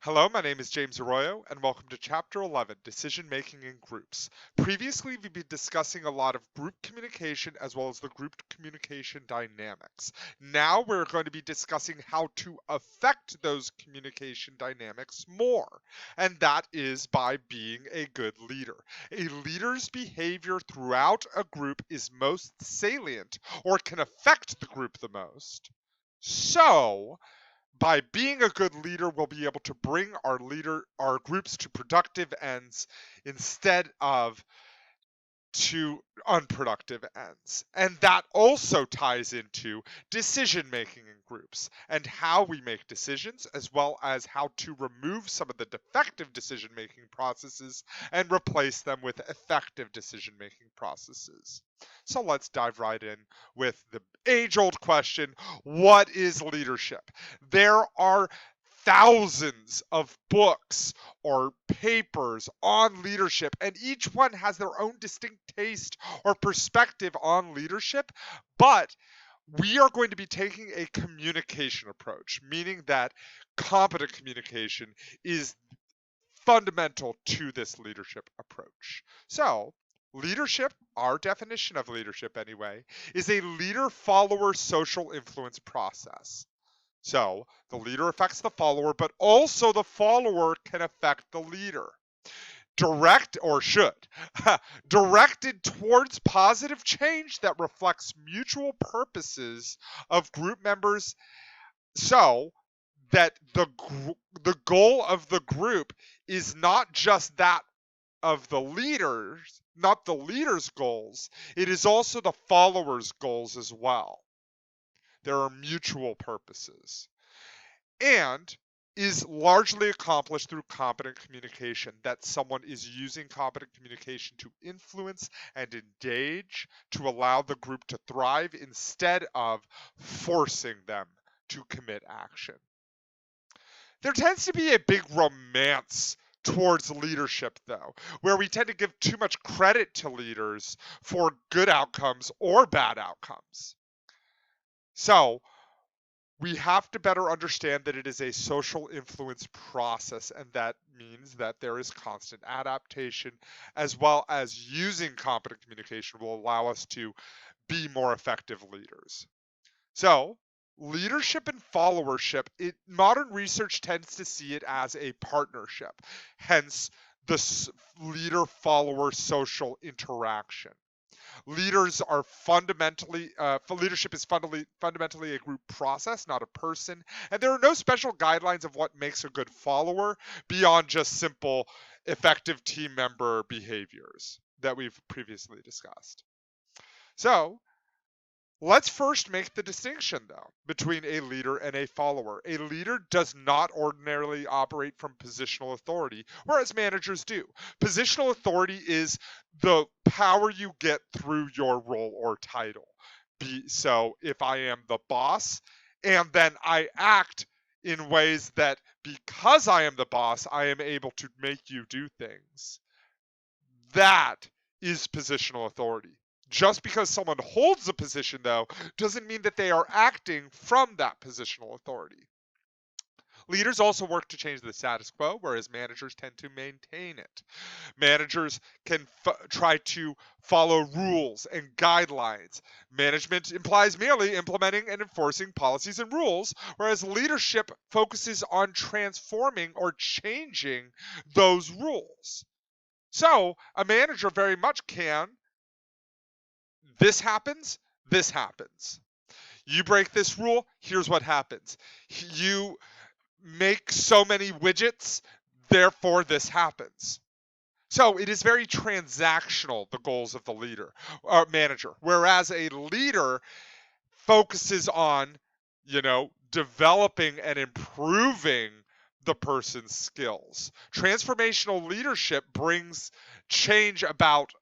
Hello, my name is James Arroyo, and welcome to Chapter 11, Decision Making in Groups. Previously, we've been discussing a lot of group communication as well as the group communication dynamics. Now we're going to be discussing how to affect those communication dynamics more, and that is by being a good leader. A leader's behavior throughout a group is most salient or can affect the group the most. So, by being a good leader, we'll be able to bring our groups to productive ends instead of to unproductive ends. And that also ties into decision making in groups and how we make decisions, as well as how to remove some of the defective decision making processes and replace them with effective decision making processes. So let's dive right in with the age old question: what is leadership? There are thousands of books or papers on leadership, and each one has their own distinct taste or perspective on leadership. But we are going to be taking a communication approach, meaning that competent communication is fundamental to this leadership approach. So, leadership, our definition of leadership anyway, is a leader follower social influence process. So the leader affects the follower, but also the follower can affect the leader. Direct or should directed towards positive change that reflects mutual purposes of group members, so that the goal of the group is not just that of the leaders, not the leader's goals, it is also the followers' goals as well. There are mutual purposes. And is largely accomplished through competent communication, that someone is using competent communication to influence and engage to allow the group to thrive instead of forcing them to commit action. There tends to be a big romance towards leadership, though, where we tend to give too much credit to leaders for good outcomes or bad outcomes. So, we have to better understand that it is a social influence process, and that means that there is constant adaptation, as well as using competent communication will allow us to be more effective leaders. So, leadership and followership, modern research tends to see it as a partnership, hence the leader-follower social interaction. Leaders are leadership is fundamentally a group process, not a person, and there are no special guidelines of what makes a good follower beyond just simple effective team member behaviors that we've previously discussed. So let's first make the distinction, though, between a leader and a follower. A leader does not ordinarily operate from positional authority, whereas managers do. Positional authority is the power you get through your role or title. So if I am the boss and then I act in ways that, because I am the boss, I am able to make you do things, that is positional authority. Just because someone holds a position, though, doesn't mean that they are acting from that positional authority. Leaders also work to change the status quo, whereas managers tend to maintain it. Managers can try to follow rules and guidelines. Management implies merely implementing and enforcing policies and rules, whereas leadership focuses on transforming or changing those rules. So a manager very much can, this happens, this happens. You break this rule, here's what happens. You make so many widgets, therefore this happens. So it is very transactional, the goals of the leader or manager, whereas a leader focuses on, developing and improving the person's skills. Transformational leadership brings change about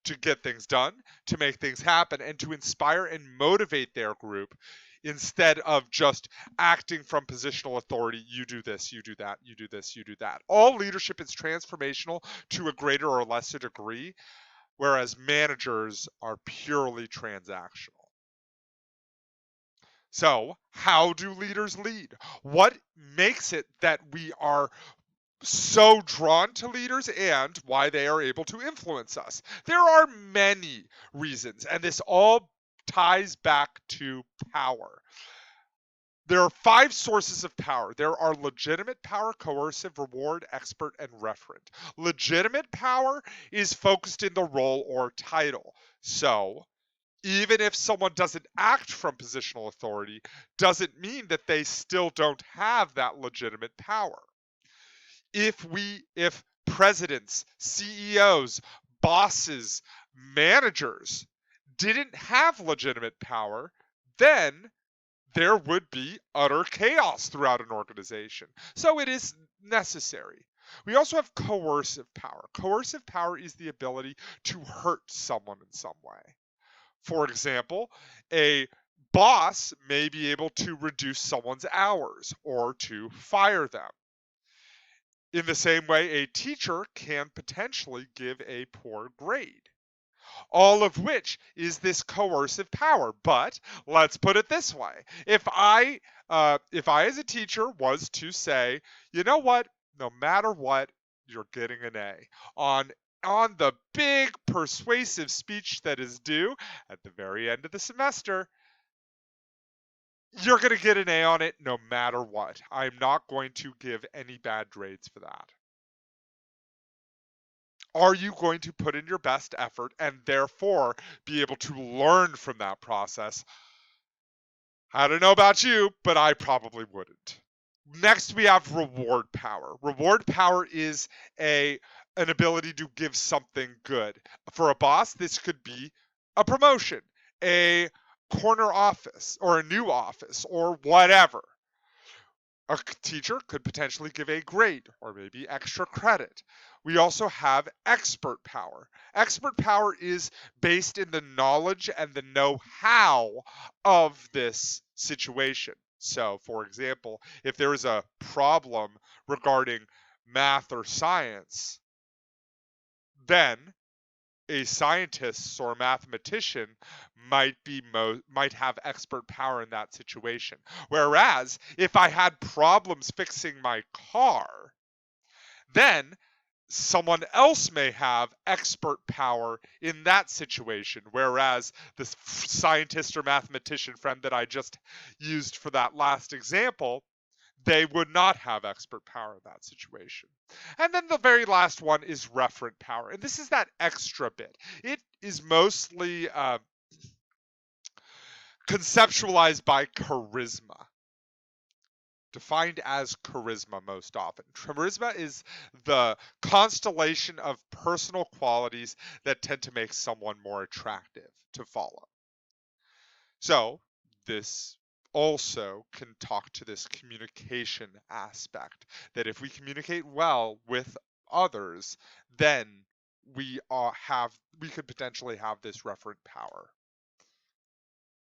to get things done, to make things happen, and to inspire and motivate their group instead of just acting from positional authority. You do this, you do that, you do this, you do that. All leadership is transformational to a greater or lesser degree, whereas managers are purely transactional. So, how do leaders lead? What makes it that we are so drawn to leaders and why they are able to influence us. There are many reasons, and this all ties back to power. There are 5 sources of power. There are legitimate power, coercive, reward, expert, and referent. Legitimate power is focused in the role or title. So, even if someone doesn't act from positional authority, doesn't mean that they still don't have that legitimate power. If presidents, CEOs, bosses, managers didn't have legitimate power, then there would be utter chaos throughout an organization. So it is necessary. We also have coercive power. Coercive power is the ability to hurt someone in some way. For example, a boss may be able to reduce someone's hours or to fire them. In the same way, a teacher can potentially give a poor grade. All of which is this coercive power. But let's put it this way: if I as a teacher was to say, you know what, no matter what, you're getting an A on the big persuasive speech that is due at the very end of the semester, you're going to get an A on it no matter what. I'm not going to give any bad grades for that. Are you going to put in your best effort and therefore be able to learn from that process? I don't know about you, but I probably wouldn't. Next, we have reward power. Reward power is an ability to give something good. For a boss, this could be a promotion, a corner office, or a new office, or whatever. A teacher could potentially give a grade or maybe extra credit. We also have expert power. Expert power is based in the knowledge and the know-how of this situation. So, for example, if there is a problem regarding math or science, then a scientist or a mathematician might have expert power in that situation. Whereas if I had problems fixing my car, then someone else may have expert power in that situation, whereas the scientist or mathematician friend that I just used for that last example, they would not have expert power in that situation. And then the very last one is referent power. And this is that extra bit. It is mostly conceptualized by charisma, defined as charisma most often. Charisma is the constellation of personal qualities that tend to make someone more attractive to follow. So this also can talk to this communication aspect, that if we communicate well with others, then we could potentially have this referent power.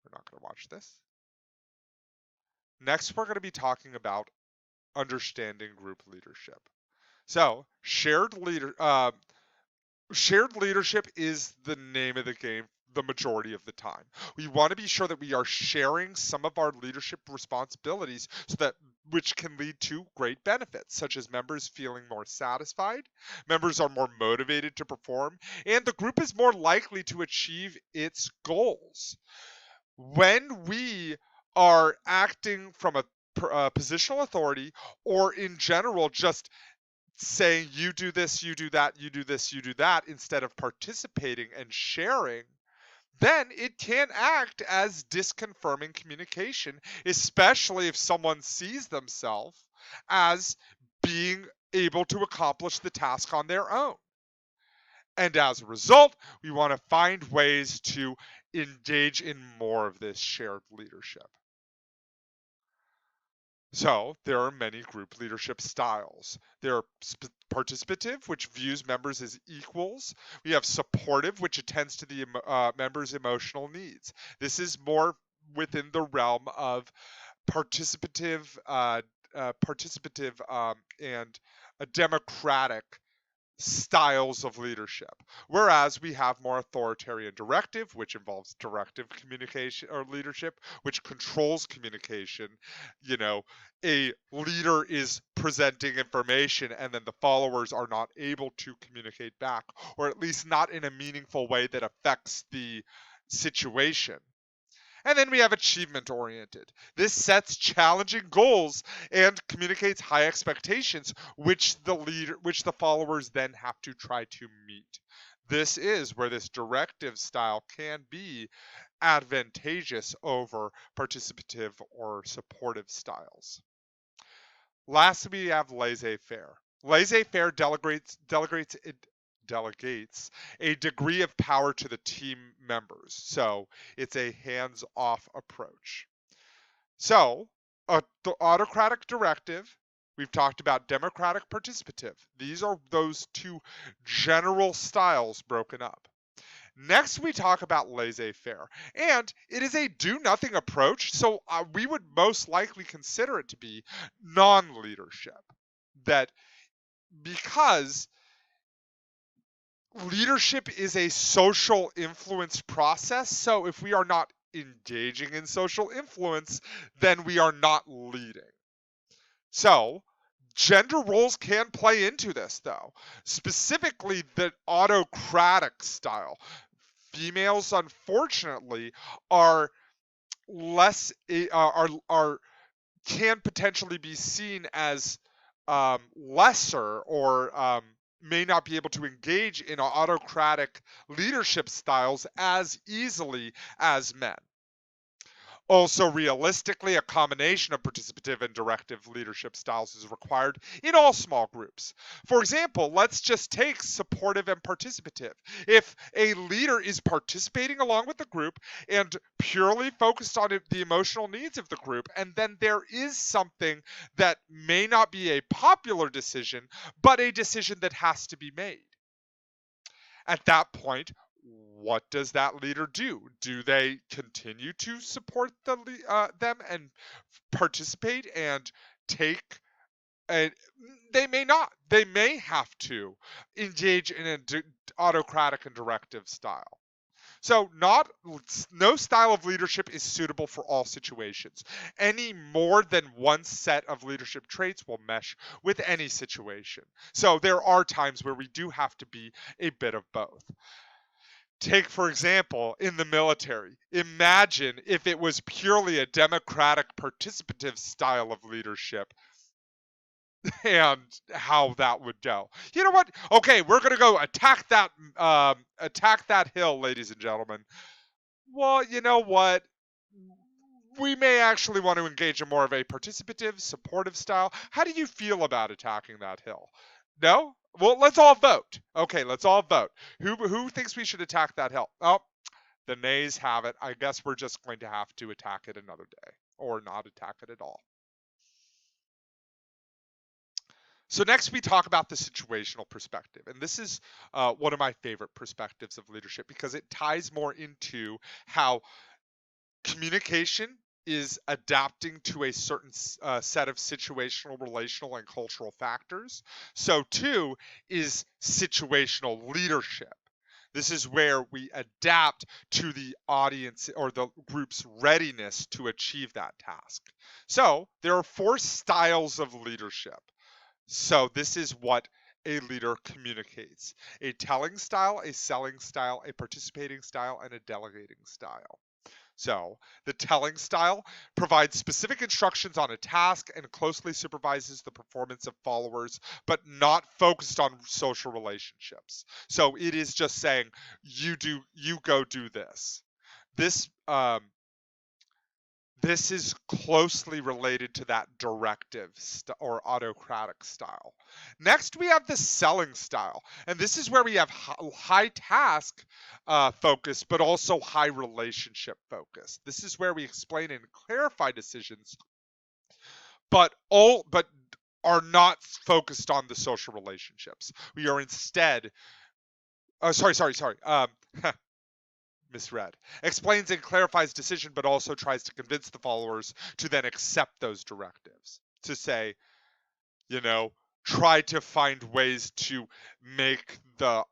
We're not going to watch this. Next, we're going to be talking about understanding group leadership. So shared leadership is the name of the game the majority of the time. We want to be sure that we are sharing some of our leadership responsibilities so that which can lead to great benefits, such as members feeling more satisfied, members are more motivated to perform, and the group is more likely to achieve its goals. When we are acting from a positional authority, or in general just saying you do this, you do that, you do this, you do that, instead of participating and sharing, then it can act as disconfirming communication, especially if someone sees themselves as being able to accomplish the task on their own. And as a result, we want to find ways to engage in more of this shared leadership. So there are many group leadership styles. There are participative, which views members as equals. We have supportive, which attends to the members' emotional needs. This is more within the realm of participative and a democratic styles of leadership. Whereas we have more authoritarian directive, which involves directive communication or leadership, which controls communication. You know, a leader is presenting information and then the followers are not able to communicate back, or at least not in a meaningful way that affects the situation. And then we have achievement oriented. This sets challenging goals and communicates high expectations, which the followers then have to try to meet. This is where this directive style can be advantageous over participative or supportive styles. Last, we have laissez-faire. Laissez-faire delegates a degree of power to the team members. So it's a hands-off approach. So the autocratic directive, we've talked about democratic participative. These are those two general styles broken up. Next, we talk about laissez-faire, and it is a do-nothing approach, so we would most likely consider it to be non-leadership. That because leadership is a social influence process, so if we are not engaging in social influence, then we are not leading. So, gender roles can play into this, though, specifically the autocratic style. Females, unfortunately, are less are can potentially be seen as lesser or may not be able to engage in autocratic leadership styles as easily as men. Also, realistically, a combination of participative and directive leadership styles is required in all small groups. For example, let's just take supportive and participative. If a leader is participating along with the group and purely focused on the emotional needs of the group, and then there is something that may not be a popular decision, but a decision that has to be made. At that point, what does that leader do? Do they continue to support them and participate and take? And they may not. They may have to engage in an autocratic and directive style. So no style of leadership is suitable for all situations. Any more than one set of leadership traits will mesh with any situation. So there are times where we do have to be a bit of both. Take, for example, in the military. Imagine if it was purely a democratic participative style of leadership and how that would go. You know what? Okay, we're gonna go attack that hill, ladies and gentlemen. Well, you know what? We may actually want to engage in more of a participative, supportive style. How do you feel about attacking that hill? No? Well, let's all vote. Okay, let's all vote. Who thinks we should attack that hill? Oh, the nays have it. I guess we're just going to have to attack it another day or not attack it at all. So next we talk about the situational perspective. And this is one of my favorite perspectives of leadership because it ties more into how communication is adapting to a certain set of situational, relational, and cultural factors. So two is situational leadership. This is where we adapt to the audience or the group's readiness to achieve that task. So there are 4 styles of leadership. So this is what a leader communicates: a telling style, a selling style, a participating style, and a delegating style. So the telling style provides specific instructions on a task and closely supervises the performance of followers, but not focused on social relationships. So it is just saying, you go do this. This is closely related to that directive or autocratic style. Next, we have the selling style. And this is where we have high task focus, but also high relationship focus. This is where we explain and clarify decisions, but are not focused on the social relationships. We are instead, sorry. Misread. Explains and clarifies decision, but also tries to convince the followers to then accept those directives. To say, you know, try to find ways to make the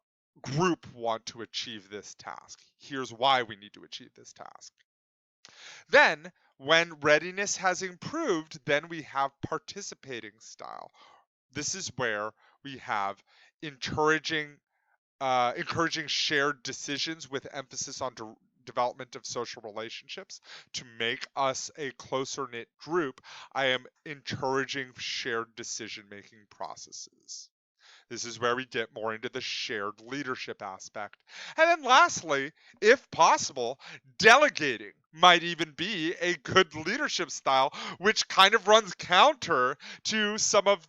group want to achieve this task. Here's why we need to achieve this task. Then, when readiness has improved, then we have participating style. This is where we have encouraging shared decisions with emphasis on development of social relationships. To make us a closer knit group, I am encouraging shared decision making processes. This is where we get more into the shared leadership aspect. And then lastly, if possible, delegating might even be a good leadership style, which kind of runs counter to some of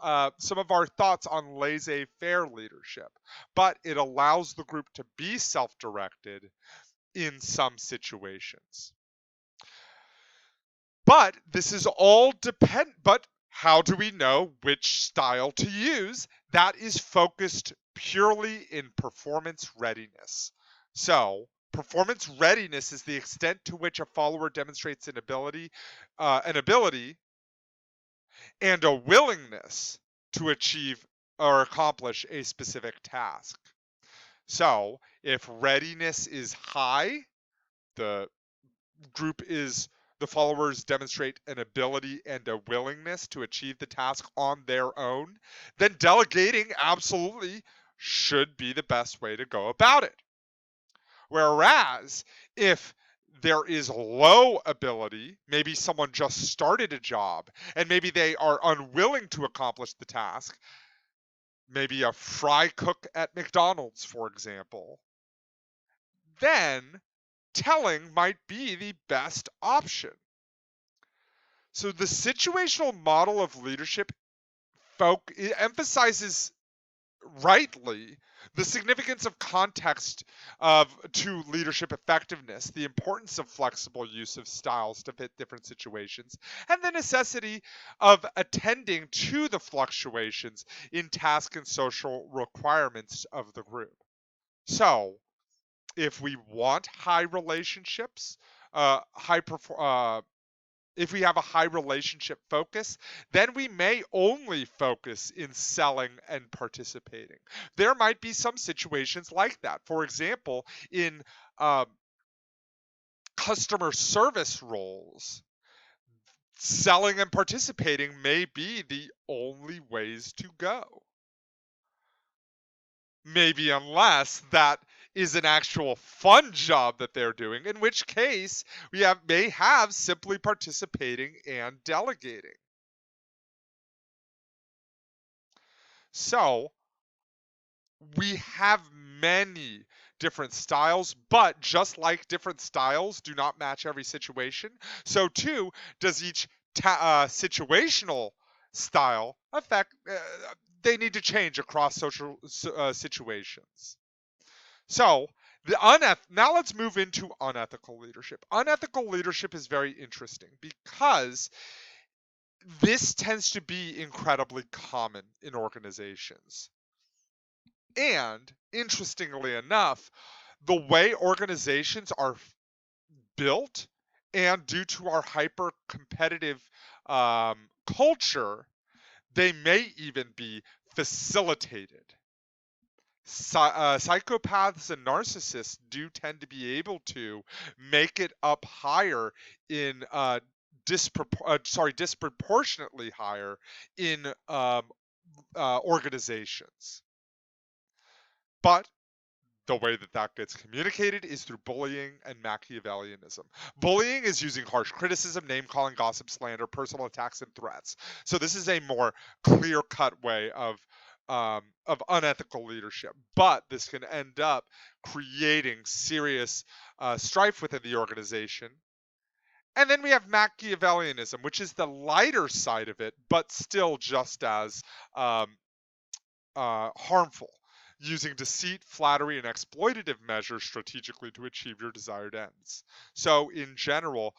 our thoughts on laissez-faire leadership. But it allows the group to be self-directed in some situations. But this is all but how do we know which style to use? That is focused purely in performance readiness. So, performance readiness is the extent to which a follower demonstrates an ability and a willingness to achieve or accomplish a specific task. So, if readiness is high, the followers demonstrate an ability and a willingness to achieve the task on their own, then delegating absolutely should be the best way to go about it. Whereas if there is low ability, maybe someone just started a job and maybe they are unwilling to accomplish the task, maybe a fry cook at McDonald's, for example, then telling might be the best option. So the situational model of leadership emphasizes rightly the significance of context to leadership effectiveness, the importance of flexible use of styles to fit different situations, and the necessity of attending to the fluctuations in task and social requirements of the group. So, if we want high relationships, if we have a high relationship focus, then we may only focus in selling and participating. There might be some situations like that. For example, in customer service roles, selling and participating may be the only ways to go. Maybe unless that is an actual fun job that they're doing, in which case we may have simply participating and delegating. So we have many different styles, but just like different styles do not match every situation, so too does each situational style affect they need to change across social situations. So now let's move into unethical leadership. Unethical leadership is very interesting because this tends to be incredibly common in organizations. And interestingly enough, the way organizations are built and due to our hyper competitive culture, they may even be facilitated. Psychopaths and narcissists do tend to be able to make it up higher in disproportionately higher in organizations. But the way that gets communicated is through bullying and Machiavellianism. Bullying is using harsh criticism, name-calling, gossip, slander, personal attacks, and threats. So this is a more clear-cut way of unethical leadership. But this can end up creating serious strife within the organization. And then we have Machiavellianism, which is the lighter side of it, but still just as harmful, using deceit, flattery, and exploitative measures strategically to achieve your desired ends. So, in general,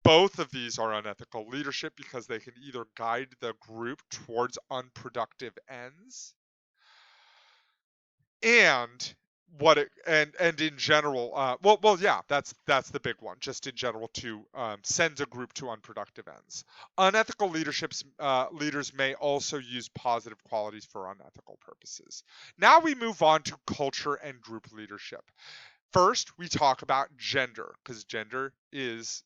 both of these are unethical leadership because they can either guide the group towards unproductive ends, and what it and in general, yeah, that's the big one. Just in general, to send a group to unproductive ends. Unethical leaders may also use positive qualities for unethical purposes. Now we move on to culture and group leadership. First, we talk about gender, because gender is,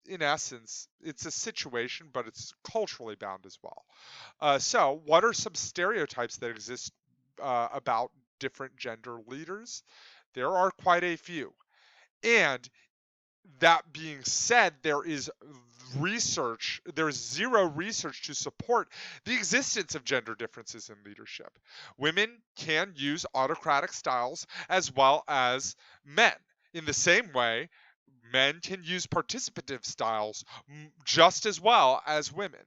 in essence, it's a situation, but it's culturally bound as well. So, what are some stereotypes that exist about different gender leaders? There are quite a few. And that being said, there's zero research to support the existence of gender differences in leadership. Women can use autocratic styles as well as men. In the same way, men can use participative styles just as well as women.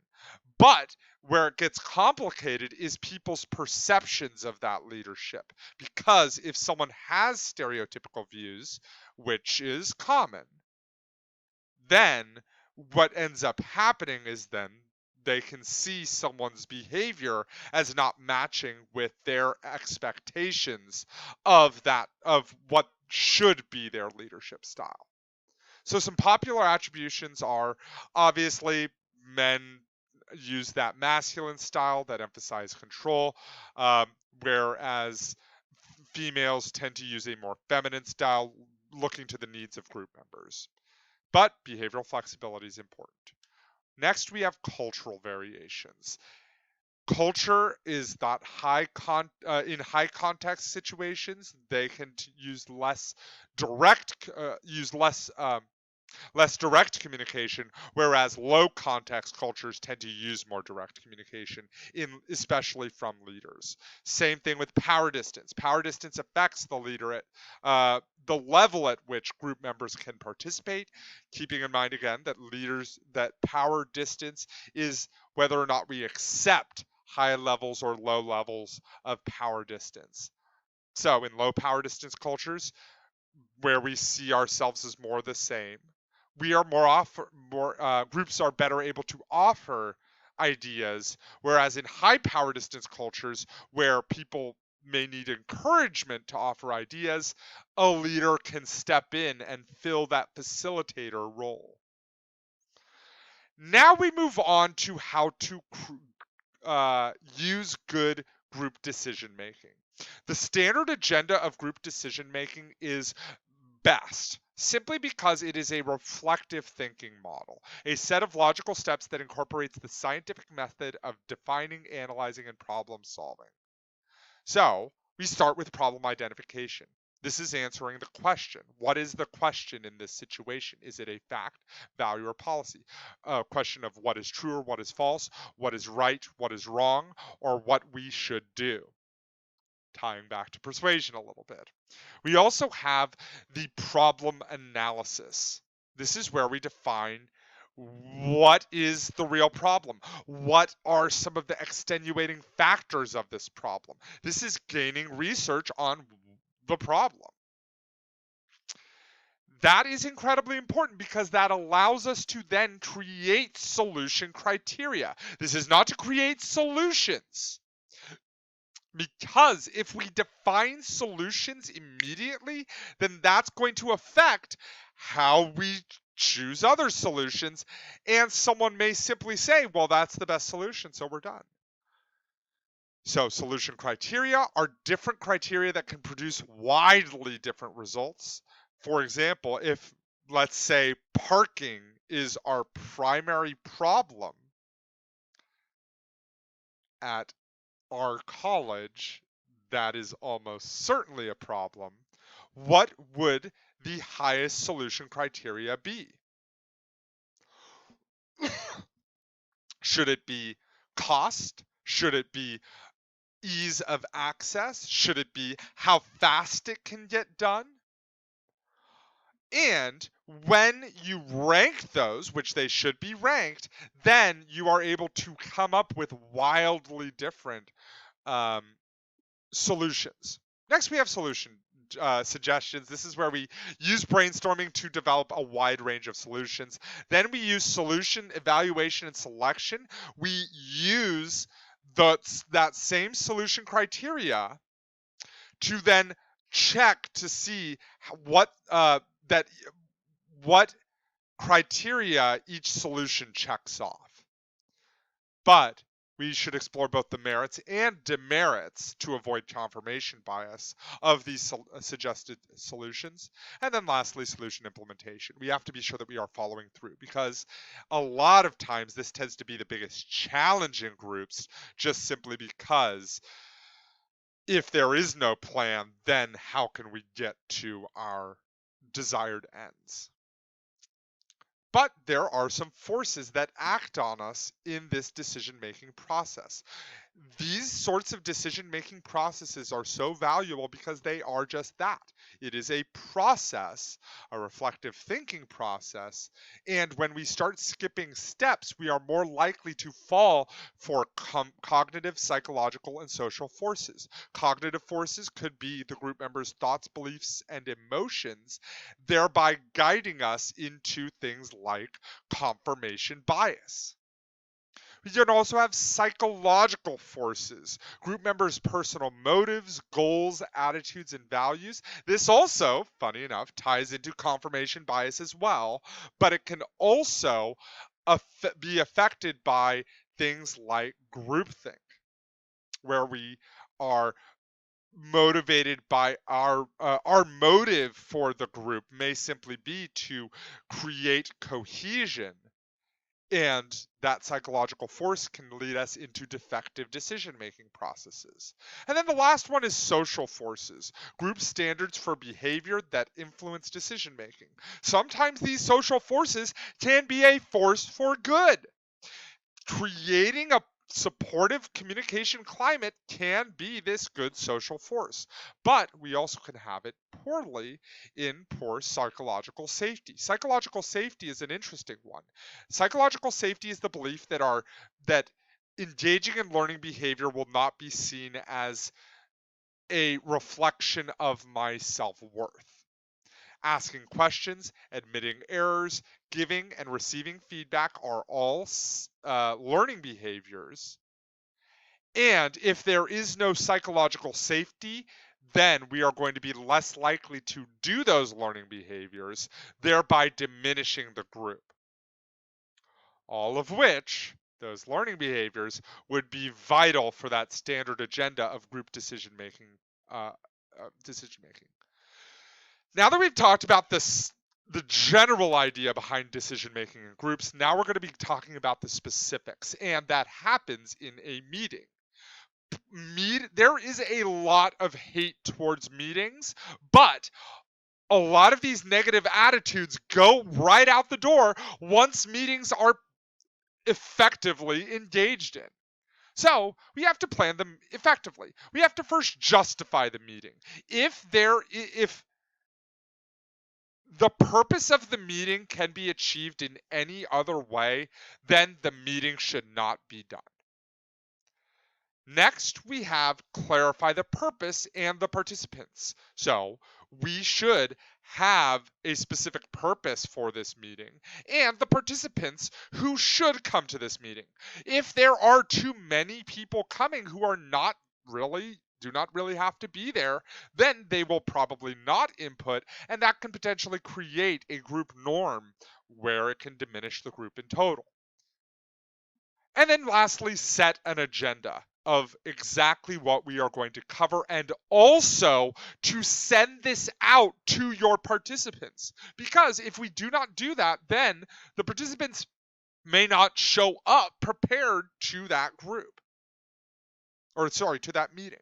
But where it gets complicated is people's perceptions of that leadership. Because if someone has stereotypical views, which is common, then what ends up happening is then they can see someone's behavior as not matching with their expectations of what should be their leadership style. So some popular attributions are, obviously, men use that masculine style that emphasize control, um, whereas females tend to use a more feminine style, looking to the needs of group members. But behavioral flexibility is important. Next, we have cultural variations. Culture is that in high context situations, they can use less direct communication, whereas low context cultures tend to use more direct communication, especially from leaders. Same thing with power distance. Power distance affects the level at which group members can participate, keeping in mind again that power distance is whether or not we accept high levels or low levels of power distance. So in low power distance cultures, where we see ourselves as more the same, we are groups are better able to offer ideas, whereas in high power distance cultures where people may need encouragement to offer ideas, a leader can step in and fill that facilitator role. Now we move on to how to use good group decision making. The standard agenda of group decision making is best, simply because it is a reflective thinking model, a set of logical steps that incorporates the scientific method of defining, analyzing, and problem solving. So, we start with problem identification. This is answering the question. What is the question in this situation? Is it a fact, value, or policy? A question of what is true or what is false, what is right, what is wrong, or what we should do. Tying back to persuasion a little bit. We also have the problem analysis. This is where we define what is the real problem? What are some of the extenuating factors of this problem? This is gaining research on the problem. That is incredibly important because that allows us to then create solution criteria. This is not to create solutions. Because if we define solutions immediately, then that's going to affect how we choose other solutions. And someone may simply say, well, that's the best solution, so we're done. So solution criteria are different criteria that can produce widely different results. For example, if, let's say, parking is our primary problem at our college, that is almost certainly a problem, what would the highest solution criteria be? Should it be cost? Should it be ease of access? Should it be how fast it can get done? And when you rank those, which they should be ranked, then you are able to come up with wildly different solutions. Next, we have solution suggestions. This is where we use brainstorming to develop a wide range of solutions. Then we use solution evaluation and selection. We use that same solution criteria to then check to see what that what criteria each solution checks off. But we should explore both the merits and demerits to avoid confirmation bias of these suggested solutions. And then lastly, solution implementation. We have to be sure that we are following through, because a lot of times this tends to be the biggest challenge in groups, just simply because if there is no plan, then how can we get to our desired ends? But there are some forces that act on us in this decision-making process. These sorts of decision-making processes are so valuable because they are just that. It is a process, a reflective thinking process, and when we start skipping steps, we are more likely to fall for cognitive, psychological, and social forces. Cognitive forces could be the group members' thoughts, beliefs, and emotions, thereby guiding us into things like confirmation bias. We can also have psychological forces, group members' personal motives, goals, attitudes, and values. This also, funny enough, ties into confirmation bias as well, but it can also be affected by things like groupthink, where we are motivated by our motive for the group may simply be to create cohesion, and that psychological force can lead us into defective decision-making processes. And then the last one is social forces, group standards for behavior that influence decision-making. Sometimes these social forces can be a force for good. Creating a supportive communication climate can be this good social force, but we also can have it poorly in poor psychological safety. Psychological safety is an interesting one. Psychological safety is the belief that engaging in learning behavior will not be seen as a reflection of my self-worth. Asking questions, admitting errors, giving and receiving feedback are all learning behaviors. And if there is no psychological safety, then we are going to be less likely to do those learning behaviors, thereby diminishing the group. All of which, those learning behaviors, would be vital for that standard agenda of group decision making. Now that we've talked about the general idea behind decision making in groups, now we're going to be talking about the specifics, and that happens in a meeting. There is a lot of hate towards meetings, but a lot of these negative attitudes go right out the door once meetings are effectively engaged in. So we have to plan them effectively. We have to first justify the meeting. If the purpose of the meeting can be achieved in any other way, then the meeting should not be done. Next, we have clarify the purpose and the participants. So we should have a specific purpose for this meeting and the participants who should come to this meeting. If there are too many people coming who are do not really have to be there, then they will probably not input, and that can potentially create a group norm where it can diminish the group in total. And then lastly, set an agenda of exactly what we are going to cover, and also to send this out to your participants. Because if we do not do that, then the participants may not show up prepared to that group. To that meeting.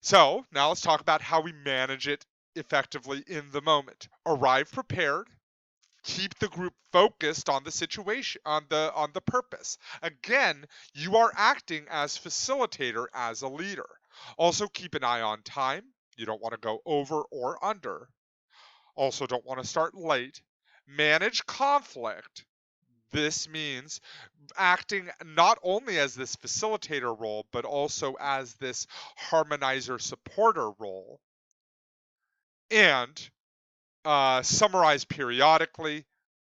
So now let's talk about how we manage it effectively in the moment. Arrive prepared. Keep the group focused on the situation, on the purpose. Again, you are acting as facilitator, as a leader. Also keep an eye on time. You don't want to go over or under. Also don't want to start late. Manage conflict. This means acting not only as this facilitator role, but also as this harmonizer supporter role. And summarize periodically,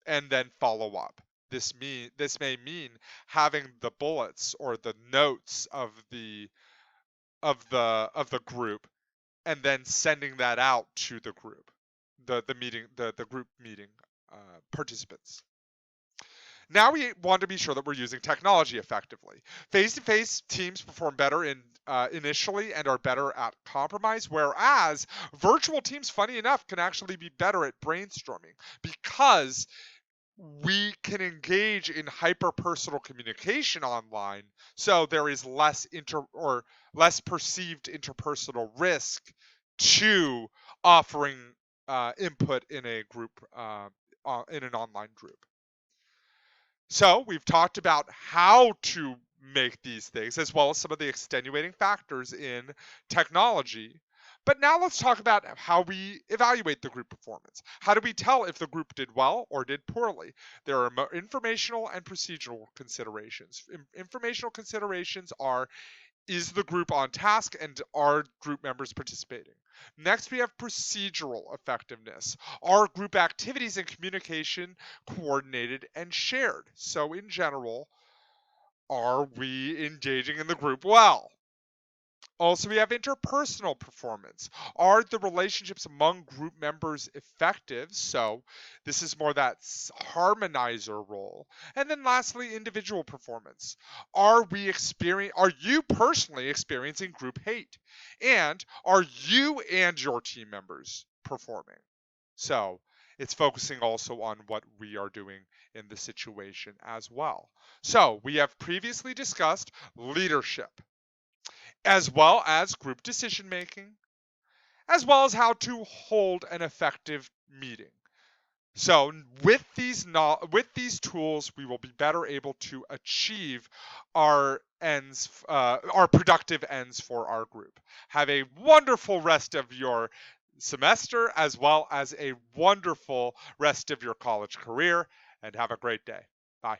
and then follow up. This may mean having the bullets or the notes of the group and then sending that out to the group, the group meeting participants. Now we want to be sure that we're using technology effectively. Face-to-face teams perform better initially and are better at compromise, whereas virtual teams, funny enough, can actually be better at brainstorming because we can engage in hyper-personal communication online, so there is less less perceived interpersonal risk to offering input in a group in an online group. So we've talked about how to make these things, as well as some of the extenuating factors in technology. But now let's talk about how we evaluate the group performance. How do we tell if the group did well or did poorly? There are informational and procedural considerations. Informational considerations are, is the group on task and are group members participating? Next, we have procedural effectiveness. Are group activities and communication coordinated and shared? So in general, are we engaging in the group well? Also, we have interpersonal performance. Are the relationships among group members effective? So this is more that harmonizer role. And then lastly, individual performance. Are you personally experiencing group hate? And are you and your team members performing? So it's focusing also on what we are doing in the situation as well. So we have previously discussed leadership, as well as group decision making, as well as how to hold an effective meeting. So with these tools, we will be better able to achieve our our productive ends for our group. Have a wonderful rest of your semester, as well as a wonderful rest of your college career, and have a great day. Bye.